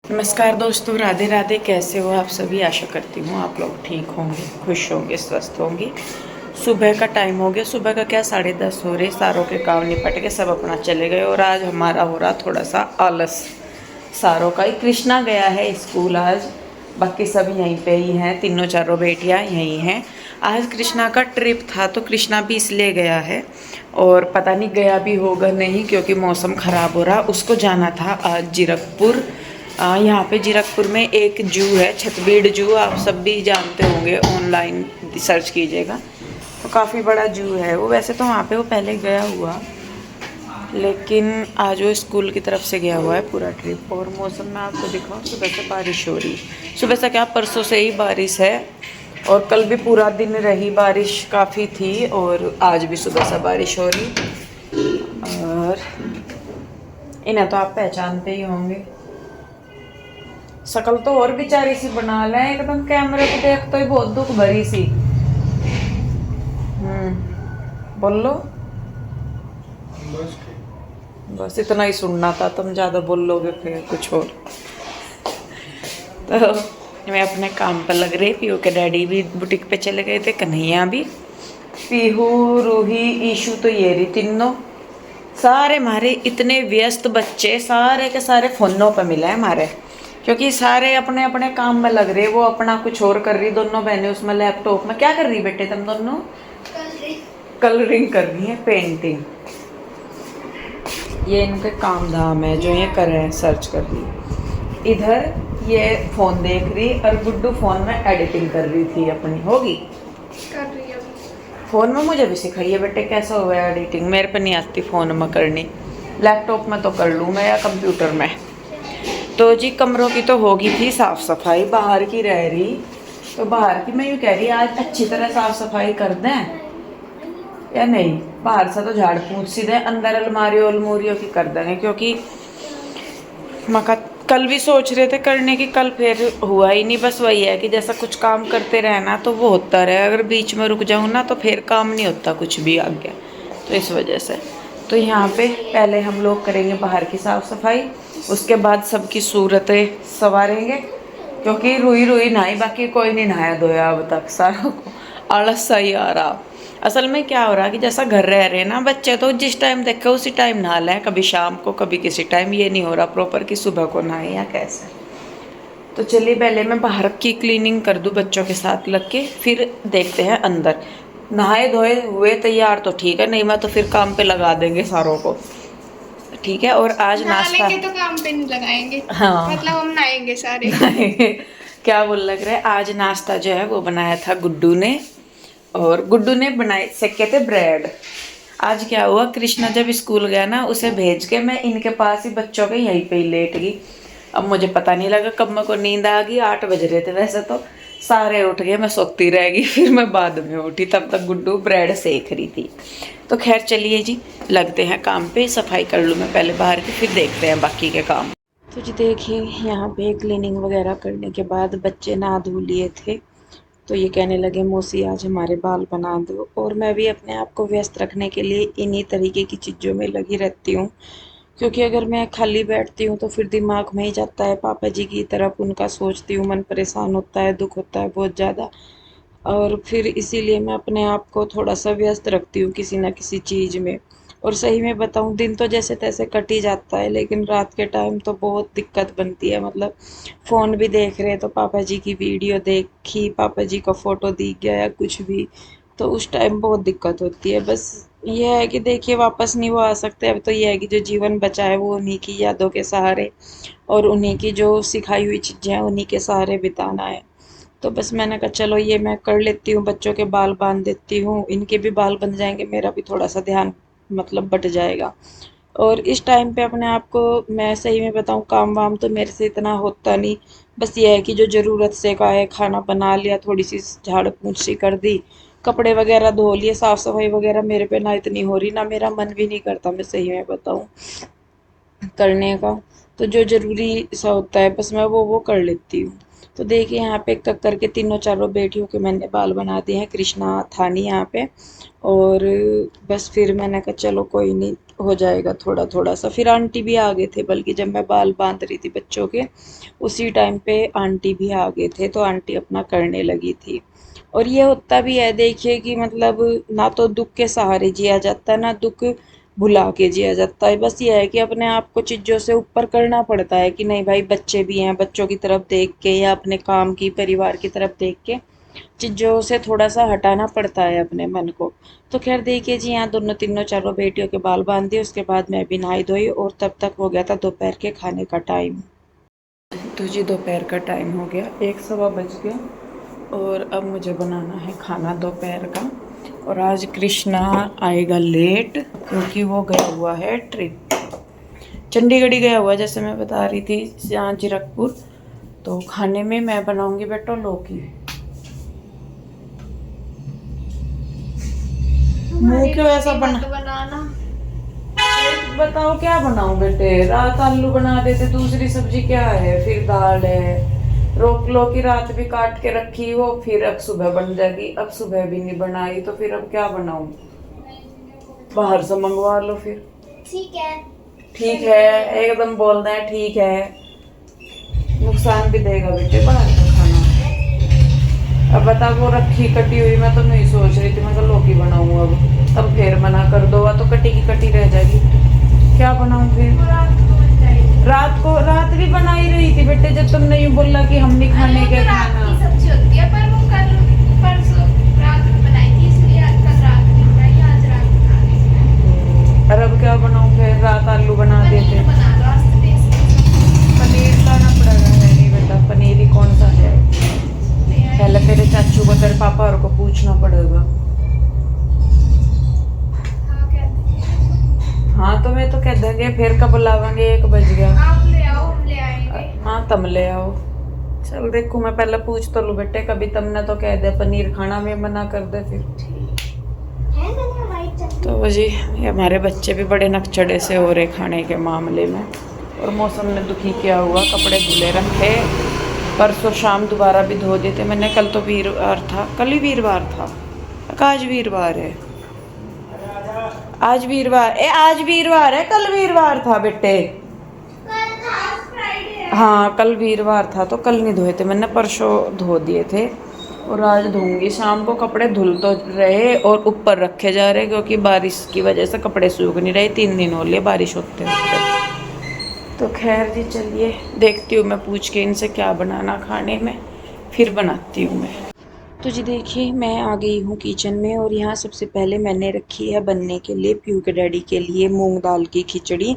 नमस्कार दोस्तों, राधे राधे। कैसे हो आप सभी? आशा करती हूँ आप लोग ठीक होंगे, खुश होंगे, स्वस्थ होंगे। सुबह का टाइम हो गया। सुबह का क्या, 10:30 हो रहे। सारों के काम निपट के सब अपना चले गए और आज हमारा हो रहा थोड़ा सा आलस। सारों का ही। कृष्णा गया है स्कूल आज, बाकी सब यहीं पे ही हैं। तीनों चारों बेटियां यहीं हैं। आज कृष्णा का ट्रिप था तो कृष्णा भी इसलिए गया है, और पता नहीं गया भी होगा नहीं, क्योंकि मौसम ख़राब हो रहा। उसको जाना था आज जीरकपुर। यहाँ पे जीरकपुर में एक जू है, छतबीड़ जू। आप सब भी जानते होंगे, ऑनलाइन सर्च कीजिएगा तो काफ़ी बड़ा जू है वो। वैसे तो वहाँ पे वो पहले गया हुआ, लेकिन आज वो स्कूल की तरफ से गया हुआ है पूरा ट्रिप। और मौसम में आपको दिखाऊं, सुबह से बारिश हो रही। सुबह से क्या, परसों से ही बारिश है, और कल भी पूरा दिन रही बारिश, काफ़ी थी। और आज भी सुबह से बारिश हो रही। और इन्हें तो आप पहचानते ही होंगे। शकल तो और बेचारी सी बना ले, एकदम कैमरे को देख तो ही बहुत दुख भरी सी। बोलो। बस इतना ही सुनना था, तुम ज्यादा बोल लोगे फिर कुछ और। तो मैं अपने काम पर लग रही। पीहू के डैडी भी बुटीक पे चले गए थे, कन्हैया भी। पीहू, रूही, ईशू तो ये रही तीनों। सारे हमारे इतने व्यस्त बच्चे, सारे के सारे फोनों पे मिले हैं हमारे, क्योंकि सारे अपने अपने काम में लग रहे। वो अपना कुछ और कर रही, दोनों बहनें उसमें लैपटॉप में। क्या कर रही बेटे तुम दोनों? कलरिंग कर रही है, पेंटिंग। ये इनके काम धाम है जो ये कर रहे हैं, सर्च कर रही। इधर ये फोन देख रही, और गुड्डू फोन में एडिटिंग कर रही थी अपनी। होगी कर रही है फोन में। मुझे भी सिखाइए बेटे कैसा हुआ एडिटिंग, मेरे पे नहीं आती फोन में करनी। लैपटॉप में तो कर लूँ मैं, या कंप्यूटर में। तो जी कमरों की तो होगी थी साफ सफाई, बाहर की रह रही। तो बाहर की मैं यूँ कह रही आज अच्छी तरह साफ सफाई कर दें या नहीं। बाहर से तो झाड़ पूछ सी दें, अंदर अलमारियों अलमूरियों की कर देंगे, क्योंकि मका कल भी सोच रहे थे करने की, कल फिर हुआ ही नहीं। बस वही है कि जैसा कुछ काम करते रहना तो वो होता रहे, अगर बीच में रुक जाऊँ ना तो फिर काम नहीं होता कुछ भी आगे। तो इस वजह से तो यहाँ पे पहले हम लोग करेंगे बाहर की साफ़ सफाई, उसके बाद सबकी सूरतें संवारेंगे। क्योंकि रुई रुई नहाई, बाकी कोई नहीं नहाया धोया अब तक, सारों को आलस सा ही आ रहा। असल में क्या हो रहा है कि जैसा घर रह रहे हैं ना बच्चे, तो जिस टाइम देखे उसी टाइम नहा लें, कभी शाम को कभी किसी टाइम। ये नहीं हो रहा प्रॉपर कि सुबह को नहाए या कैसे। तो चलिए पहले मैं बाहर की क्लीनिंग कर दूं बच्चों के साथ लग के, फिर देखते हैं अंदर। नहाए धोए हुए तैयार तो ठीक है, नहीं मैं तो फिर काम पे लगा देंगे सारों को। ठीक है। और आज नहा नाश्ता, लेंगे तो काम पे नहीं लगाएंगे। मतलब हाँ हम नहाएंगे सारे। क्या बोल लग रहा है। आज नाश्ता जो है वो बनाया था गुड्डू ने, और गुड्डू ने बनाए सेके थे ब्रेड। आज क्या हुआ, कृष्णा जब स्कूल गया ना, उसे भेज के मैं इनके पास ही बच्चों के यहीं पे ही लेट गई। अब मुझे पता नहीं लगा कब मेरे को नींद आ गई। 8 बज रहे थे वैसे तो। सारे उठ गए, मैं सोती रह गई। फिर मैं बाद में उठी, तब तक गुड्डू ब्रेड सेक रही थी। तो खैर चलिए जी, लगते हैं काम पे। सफाई कर लूँ मैं पहले बाहर की, फिर देखते हैं बाकी के काम। तो जी देखिए, यहाँ पे क्लीनिंग वगैरह करने के बाद बच्चे नहा धो लिए थे, तो ये कहने लगे मौसी आज हमारे बाल बना दो। और मैं भी अपने आप को व्यस्त रखने के लिए इन्हीं तरीके की चीज़ों में लगी रहती हूँ, क्योंकि अगर मैं खाली बैठती हूँ तो फिर दिमाग में ही जाता है पापा जी की तरफ, उनका सोचती हूँ, मन परेशान होता है, दुख होता है बहुत ज़्यादा। और फिर इसीलिए मैं अपने आप को थोड़ा सा व्यस्त रखती हूँ किसी ना किसी चीज़ में। और सही में बताऊँ, दिन तो जैसे तैसे कट ही जाता है, लेकिन रात के टाइम तो बहुत दिक्कत बनती है। मतलब फ़ोन भी देख रहे तो पापा जी की वीडियो देखी, पापा जी का फ़ोटो दिख गया या कुछ भी, तो उस टाइम बहुत दिक्कत होती है। बस ये है कि देखिए वापस नहीं वो आ सकते। अब तो ये है कि जो जीवन बचा है वो उन्हीं की यादों के सहारे, और उन्हीं की जो सिखाई हुई चीज़ें हैं उन्हीं के सहारे बिताना है। तो बस मैंने कहा चलो ये मैं कर लेती हूँ, बच्चों के बाल बांध देती हूँ, इनके भी बाल बन जाएंगे, मेरा भी थोड़ा सा ध्यान मतलब बट जाएगा। और इस टाइम पे अपने आप को, मैं सही में बताऊँ, काम वाम तो मेरे से इतना होता नहीं। बस ये है कि जो ज़रूरत से का है, खाना बना लिया, थोड़ी सी झाड़ पूछ सी कर दी, कपड़े वगैरह धो लिए, साफ़ सफाई वगैरह मेरे पे ना इतनी हो रही, ना मेरा मन भी नहीं करता, मैं सही में बताऊँ, करने का। तो जो ज़रूरी सा होता है बस मैं वो कर लेती हूँ। तो देखिए यहाँ पे एक एक करके तीनों चारों बेटियों के मैंने बाल बना दिए हैं। कृष्णा था नहीं यहाँ पे, और बस फिर मैंने कहा चलो कोई नहीं, हो जाएगा थोड़ा थोड़ा सा। फिर आंटी भी आ गए थे, बल्कि जब मैं बाल बांध रही थी बच्चों के उसी टाइम पे आंटी भी आ गए थे, तो आंटी अपना करने लगी थी। और ये होता भी है देखिए कि मतलब ना तो दुख के सहारे जिया जाता है, ना दुख भुला के जिया जाता है। बस ये है कि अपने आप को चीज़ों से ऊपर करना पड़ता है कि नहीं भाई, बच्चे भी हैं, बच्चों की तरफ देख के या अपने काम की परिवार की तरफ देख के चीज़ों से थोड़ा सा हटाना पड़ता है अपने मन को। तो खैर देखिए जी, यहाँ दोनों तीनों चारों बेटियों के बाल बांध दिए, उसके बाद मैं भी नहाई धोई और तब तक हो गया था दोपहर के खाने का टाइम। तो जी दोपहर का टाइम हो गया, 1 सवा बज गया और अब मुझे बनाना है खाना दोपहर का। और आज कृष्णा आएगा लेट क्योंकि वो गया हुआ है ट्रिप, चंडीगढ़ ही गया हुआ है, जैसे मैं बता रही थी, यहाँ जीरकपुर। तो खाने में मैं बनाऊंगी बेटा लौकी। मुंह क्यों ऐसा बनाना। बताओ क्या बनाऊं बेटे, रात आलू बना देते, दूसरी सब्जी क्या है, फिर दाल है, रोक लो की रात भी काट के रखी हो, फिर अब सुबह बन जाएगी, अब सुबह भी नहीं बनाई तो फिर अब क्या बनाऊं, बाहर से मंगवा लो फिर। ठीक है एकदम बोलना है, ठीक है, नुकसान भी देगा बेटे बाहर का खाना। अब बता, वो रखी कटी हुई मैं तो नहीं सोच रही थी, मैं तो लौकी बनाऊं अब, तब फिर मना कर दो तो कटी की कटी रह जाएगी, क्या बनाऊं फिर। रात भी बनाई रही थी बेटे, जब तुमने यूं बोला कि हम नहीं खाने के खाना। सब्जी होती है पर वो कल परसों रात में बनाई थी, इसलिए कल रात में बनाई, आज रात बना रही। और अब क्या बनाऊं फिर, रात आलू बना देते। बना दो आज तो टेस्ट। पनीर लाना पड़ेगा, है नहीं बेटा, पनीर ही कौन सा है, पहले तेरे चाचू को तेरे पापा और को पूछना पड़ेगा। हाँ तो मैं तो कह देंगे, फिर कब लावेंगे, 1 बज गया। आप ले आओ, हम ले आएंगे। हाँ तब ले आओ, चल देखू मैं पहले पूछ तो लूँ बेटे, कभी तुमने तो कह दे पनीर खाना में मना कर दे फिर। तो जी ये हमारे बच्चे भी बड़े नकचड़े से हो रहे खाने के मामले में, और मौसम ने दुखी किया हुआ, कपड़े धुले रखे, परसों शाम दोबारा भी धो देते मैंने, कल तो वीरवार था, कल ही वीरवार था, आज वीरवार है, आज वीरवार है, कल वीरवार था बेटे, हाँ कल वीरवार था तो कल नहीं धोए थे मैंने, परसों धो दिए थे और आज धोऊंगी। शाम को कपड़े धुल तो रहे और ऊपर रखे जा रहे क्योंकि बारिश की वजह से कपड़े सूख नहीं रहे, 3 दिन हो लिए बारिश होते होते। तो खैर जी चलिए देखती हूँ मैं पूछ के इनसे क्या बनाना खाने में, फिर बनाती हूँ मैं। तो जी देखिए मैं आ गई हूँ किचन में, और यहाँ सबसे पहले मैंने रखी है बनने के लिए पीहू के डैडी के लिए मूंग दाल की खिचड़ी,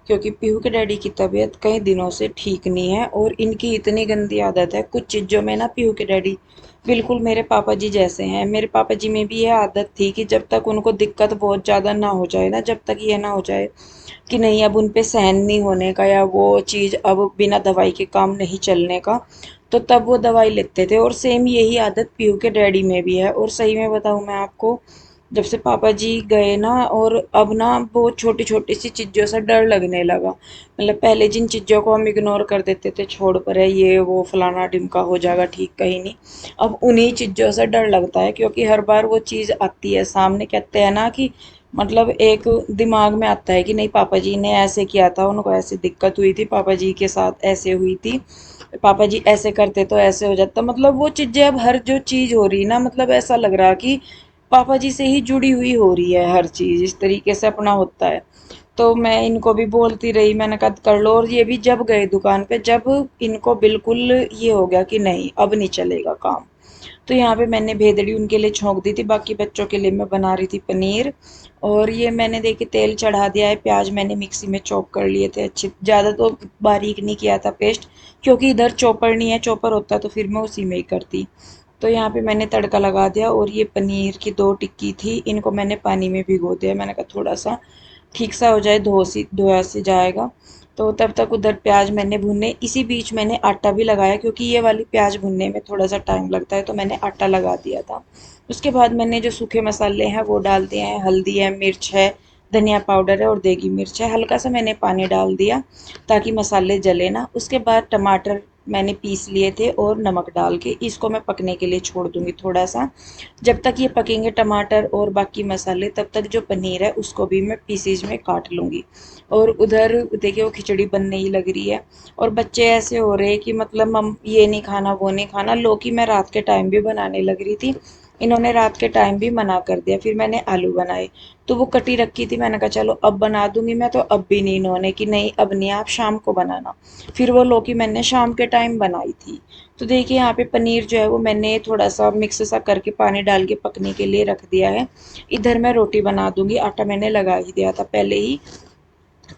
क्योंकि पीहू के डैडी की तबीयत कई दिनों से ठीक नहीं है और इनकी इतनी गंदी आदत है कुछ चीज़ों में ना, पीहू के डैडी बिल्कुल मेरे पापा जी जैसे हैं। मेरे पापा जी में भी यह आदत थी कि जब तक उनको दिक्कत बहुत ज़्यादा ना हो जाए ना, जब तक ये ना हो जाए कि नहीं अब उन पे सहन नहीं होने का, या वो चीज़ अब बिना दवाई के काम नहीं चलने का, तो तब वो दवाई लेते थे। और सेम यही आदत पीहू के डैडी में भी है। और सही में बताऊँ मैं आपको, जब से पापा जी गए ना, और अब ना वो छोटी छोटी सी चीज़ों से डर लगने लगा। मतलब पहले जिन चीज़ों को हम इग्नोर कर देते थे, छोड़ पर है ये वो फलाना ढिमका हो जाएगा ठीक कहीं नहीं, अब उन्हीं चीज़ों से डर लगता है, क्योंकि हर बार वो चीज़ आती है सामने, कहते हैं ना कि मतलब एक दिमाग में आता है कि नहीं पापा जी ने ऐसे किया था, उनको ऐसी दिक्कत हुई थी, पापा जी के साथ ऐसे हुई थी, पापा जी ऐसे करते तो ऐसे हो जाता। मतलब वो चीज़ें अब हर जो चीज़ हो रही ना, मतलब ऐसा लग रहा कि पापा जी से ही जुड़ी हुई हो रही है हर चीज़, इस तरीके से अपना होता है। तो मैं इनको भी बोलती रही, मैंने कहा कर लो, और ये भी जब गए दुकान पे, जब इनको बिल्कुल ये हो गया कि नहीं अब नहीं चलेगा काम, तो यहाँ पे मैंने भेदड़ी उनके लिए छोंक दी थी, बाकी बच्चों के लिए मैं बना रही थी पनीर। और ये मैंने देखिए तेल चढ़ा दिया है, प्याज मैंने मिक्सी में चॉप कर लिए थे अच्छे, ज़्यादा तो बारीक नहीं किया था पेस्ट, क्योंकि इधर चॉपर नहीं है, चॉपर होता तो फिर मैं उसी में ही करती। तो यहाँ पे मैंने तड़का लगा दिया, और ये पनीर की 2 टिक्की थी, इनको मैंने पानी में भिगो दिया, मैंने कहा थोड़ा सा ठीक सा हो जाए, धोया सी जाएगा। तो तब तक उधर प्याज मैंने भुने, इसी बीच मैंने आटा भी लगाया, क्योंकि ये वाली प्याज भुनने में थोड़ा सा टाइम लगता है, तो मैंने आटा लगा दिया था। उसके बाद मैंने जो सूखे मसाले हैं वो डाल दिए हैं, हल्दी है, मिर्च है, धनिया पाउडर है और देगी मिर्च है, हल्का सा मैंने पानी डाल दिया ताकि मसाले जले ना। उसके बाद टमाटर मैंने पीस लिए थे और नमक डाल के इसको मैं पकने के लिए छोड़ दूँगी थोड़ा सा। जब तक ये पकेंगे टमाटर और बाकी मसाले, तब तक जो पनीर है उसको भी मैं पीसीज में काट लूँगी। और उधर देखिए वो खिचड़ी बनने ही लग रही है और बच्चे ऐसे हो रहे हैं कि मतलब मम ये नहीं खाना वो नहीं खाना। लौकी मैं रात के टाइम भी बनाने लग रही थी, इन्होंने रात के टाइम भी मना कर दिया। फिर मैंने आलू बनाए, तो वो कटी रखी थी, मैंने कहा चलो अब बना दूंगी मैं, तो अब भी नहीं, इन्होंने कि नहीं अब नहीं, आप शाम को बनाना। फिर वो लौकी मैंने शाम के टाइम बनाई थी। तो देखिए यहाँ पे पनीर जो है वो मैंने थोड़ा सा मिक्स सा करके पानी डाल के पकने के लिए रख दिया है। इधर मैं रोटी बना दूंगी, आटा मैंने लगा ही दिया था पहले ही।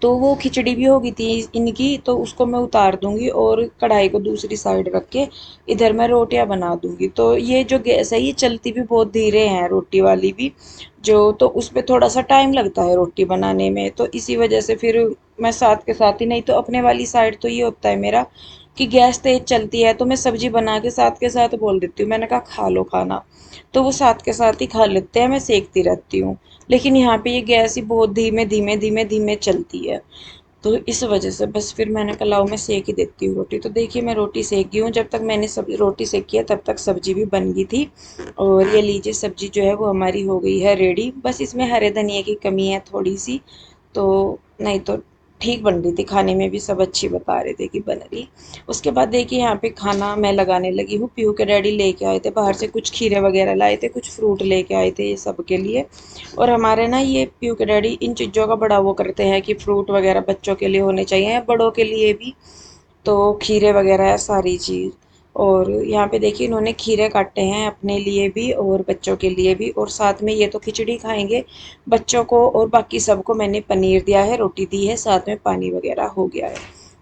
तो वो खिचड़ी भी हो गई थी इनकी, तो उसको मैं उतार दूंगी और कढ़ाई को दूसरी साइड रख के इधर मैं रोटियां बना दूंगी। तो ये जो गैस है ये चलती भी बहुत धीरे है रोटी वाली भी, जो तो उस पर थोड़ा सा टाइम लगता है रोटी बनाने में, तो इसी वजह से फिर मैं साथ के साथ ही, नहीं तो अपने वाली साइड तो ये होता है मेरा कि गैस तेज चलती है तो मैं सब्जी बना के साथ बोल देती हूँ, मैंने कहा खा लो खाना, तो वो साथ के साथ ही खा लेते हैं, मैं सेकती रहती हूँ। लेकिन यहाँ पे ये गैस ही बहुत धीमे धीमे धीमे धीमे चलती है, तो इस वजह से बस फिर मैंने कहा लाओ मैं सेक ही देती हूँ रोटी। तो देखिए मैं रोटी सेक गई हूँ, जब तक मैंने सब रोटी सेकी है तब तक सब्जी भी बन गई थी। और ये लीजिए सब्जी जो है वो हमारी हो गई है रेडी, बस इसमें हरे धनिया की कमी है थोड़ी सी, तो नहीं तो ठीक बन रही थी, खाने में भी सब अच्छी बता रहे थे कि बन रही। उसके बाद देखिए यहाँ पे खाना मैं लगाने लगी हूँ। पीहू के डैडी लेके आए थे बाहर से कुछ खीरे वगैरह लाए थे, कुछ फ्रूट लेके आए थे ये सब के लिए। और हमारे ना ये पीहू के डैडी इन चीज़ों का बड़ा वो करते हैं कि फ्रूट वगैरह बच्चों के लिए होने चाहिए या बड़ों के लिए भी, तो खीरे वगैरह है सारी चीज़। और यहाँ पे देखिए इन्होंने खीरे काटे हैं अपने लिए भी और बच्चों के लिए भी, और साथ में ये तो खिचड़ी खाएंगे बच्चों को, और बाकी सबको मैंने पनीर दिया है, रोटी दी है, साथ में पानी वगैरह हो गया है।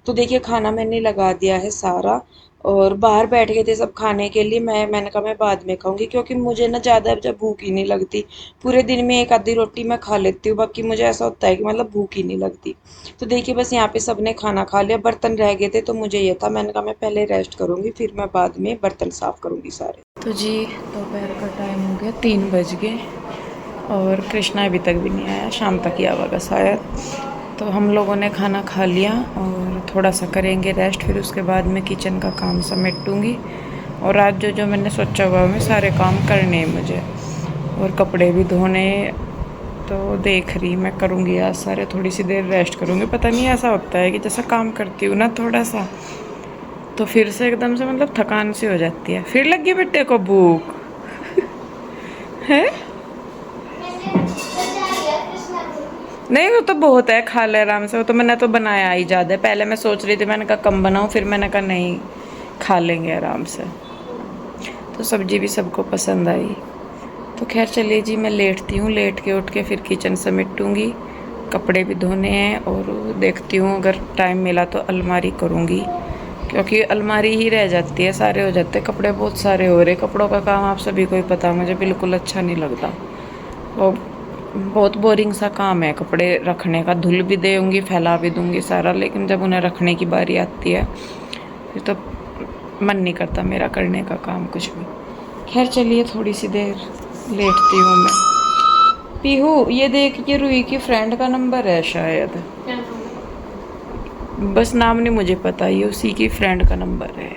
तो देखिए खाना मैंने लगा दिया है सारा, और बाहर बैठ गए थे सब खाने के लिए। मैंने कहा मैं बाद में खाऊंगी क्योंकि मुझे ना ज़्यादा जब भूख ही नहीं लगती, पूरे दिन में एक आधी रोटी मैं खा लेती हूँ, बाकी मुझे ऐसा होता है कि मतलब भूख ही नहीं लगती। तो देखिए बस यहाँ पे सबने खाना खा लिया, बर्तन रह गए थे तो मुझे ये था, मैंने कहा मैं पहले रेस्ट करूँगी फिर मैं बाद में बर्तन साफ़ करूँगी सारे। तो जी दोपहर का टाइम हो गया, 3 बज गए और कृष्णा अभी तक भी नहीं आया, शाम तक ही आएगा शायद। तो हम लोगों ने खाना खा लिया और थोड़ा सा करेंगे रेस्ट, फिर उसके बाद मैं किचन का काम समेटूँगी। और आज जो मैंने सोचा हुआ मैं सारे काम करने हैं मुझे, और कपड़े भी धोने, तो देख रही मैं करूँगी आज सारे, थोड़ी सी देर रेस्ट करूँगी। पता नहीं ऐसा होता है कि जैसा काम करती हूँ ना थोड़ा सा, तो फिर से एकदम से मतलब थकान सी हो जाती है। फिर लगी बेटे को भूख है? नहीं वो तो बहुत है, खा ले आराम से, वो तो मैंने तो बनाया ही ज़्यादा है। पहले मैं सोच रही थी, मैंने कहा कम बनाऊँ, फिर मैंने कहा नहीं खा लेंगे आराम से। तो सब्जी भी सबको पसंद आई। तो खैर चलिए जी मैं लेटती हूँ, लेट के उठ के फिर किचन समेटूँगी, कपड़े भी धोने हैं, और देखती हूँ अगर टाइम मिला तो अलमारी करूँगी, क्योंकि अलमारी ही रह जाती है, सारे हो जाते हैं कपड़े, बहुत सारे हो रहे। कपड़ों का काम आप सभी को ही पता, मुझे बिल्कुल अच्छा नहीं लगता, और बहुत बोरिंग सा काम है कपड़े रखने का। धुल भी दूँगी फैला भी दूँगी सारा, लेकिन जब उन्हें रखने की बारी आती है फिर तो मन नहीं करता मेरा करने का काम कुछ भी। खैर चलिए थोड़ी सी देर लेटती हूँ मैं। पीहू ये देख, ये रूही की फ्रेंड का नंबर है शायद, बस नाम नहीं मुझे पता, ये उसी की फ्रेंड का नंबर है।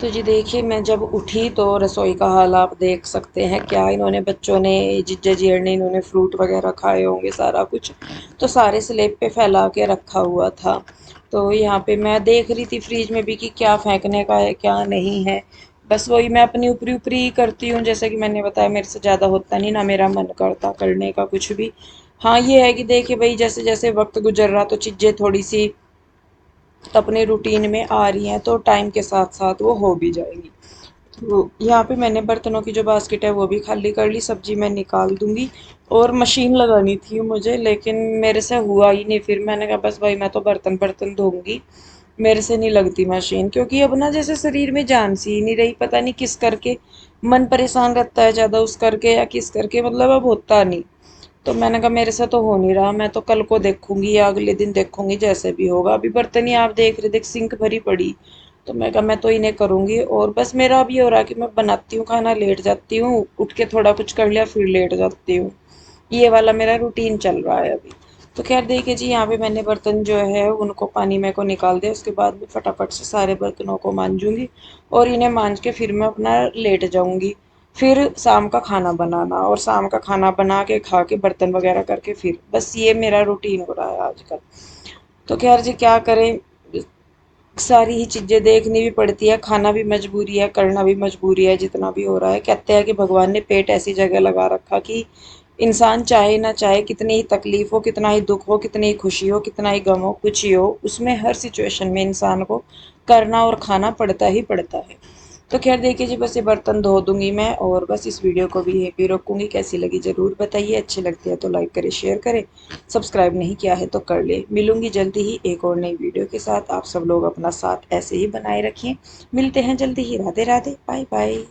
तो जी देखिए मैं जब उठी तो रसोई का हाल आप देख सकते हैं, क्या इन्होंने बच्चों ने, जिज्जा जी ने, इन्होंने फ्रूट वगैरह खाए होंगे सारा कुछ, तो सारे स्लेब पे फैला के रखा हुआ था। तो यहाँ पे मैं देख रही थी फ्रिज में भी कि क्या फेंकने का है क्या नहीं है, बस वही मैं अपनी ऊपरी ऊपरी ही करती हूँ। जैसे कि मैंने बताया मेरे से ज़्यादा होता नहीं, ना मेरा मन करता करने का कुछ भी। हाँ ये है कि देखिए भाई जैसे जैसे वक्त गुजर रहा तो चीज़ें थोड़ी सी अपने रूटीन में आ रही हैं, तो टाइम के साथ साथ वो हो भी जाएगी। तो यहाँ पे मैंने बर्तनों की जो बास्केट है वो भी खाली कर ली, सब्जी मैं निकाल दूंगी। और मशीन लगानी थी मुझे, लेकिन मेरे से हुआ ही नहीं, फिर मैंने कहा बस भाई मैं तो बर्तन बर्तन धोऊंगी, मेरे से नहीं लगती मशीन, क्योंकि अब ना जैसे शरीर में जान सी ही नहीं रही, पता नहीं किस करके मन परेशान रहता है ज़्यादा उस करके या किस करके, मतलब अब होता नहीं। तो मैंने कहा मेरे से तो हो नहीं रहा, मैं तो कल को देखूंगी या अगले दिन देखूंगी जैसे भी होगा। अभी बर्तन ही आप देख रहे, देख सिंक भरी पड़ी, तो मैं कहा मैं तो इन्हें करूंगी। और बस मेरा अब ये हो रहा है कि मैं बनाती हूँ खाना, लेट जाती हूँ, उठ के थोड़ा कुछ कर लिया फिर लेट जाती हूँ, ये वाला मेरा रूटीन चल रहा है अभी। तो खैर देखिए जी, यहाँ पे मैंने बर्तन जो है उनको पानी में को निकाल दिया। उसके बाद मैं फटाफट से सारे बर्तनों को मांजूंगी और इन्हें मांज के फिर मैं अपना लेट जाऊंगी। फिर शाम का खाना बनाना, और शाम का खाना बना के खा के बर्तन वगैरह करके फिर बस ये मेरा रूटीन हो रहा है आजकल। तो खैर जी क्या करें, सारी ही चीज़ें देखनी भी पड़ती है, खाना भी मजबूरी है, करना भी मजबूरी है। जितना भी हो रहा है, कहते हैं कि भगवान ने पेट ऐसी जगह लगा रखा कि इंसान चाहे ना चाहे, कितनी ही तकलीफ हो, कितना ही दुख हो, कितनी ही खुशी हो, कितना ही गम हो, कुछ ही हो, उसमें हर सिचुएशन में इंसान को करना और खाना पड़ता ही पड़ता है। तो खैर देखिए जी, बस ये बर्तन धो दूंगी मैं और बस इस वीडियो को भी यहीं पे रोकूंगी। कैसी लगी ज़रूर बताइए, अच्छी लगती है तो लाइक करें, शेयर करें, सब्सक्राइब नहीं किया है तो कर ले। मिलूंगी जल्दी ही एक और नई वीडियो के साथ। आप सब लोग अपना साथ ऐसे ही बनाए रखिए। मिलते हैं जल्दी ही। Radhe Radhe, bye bye.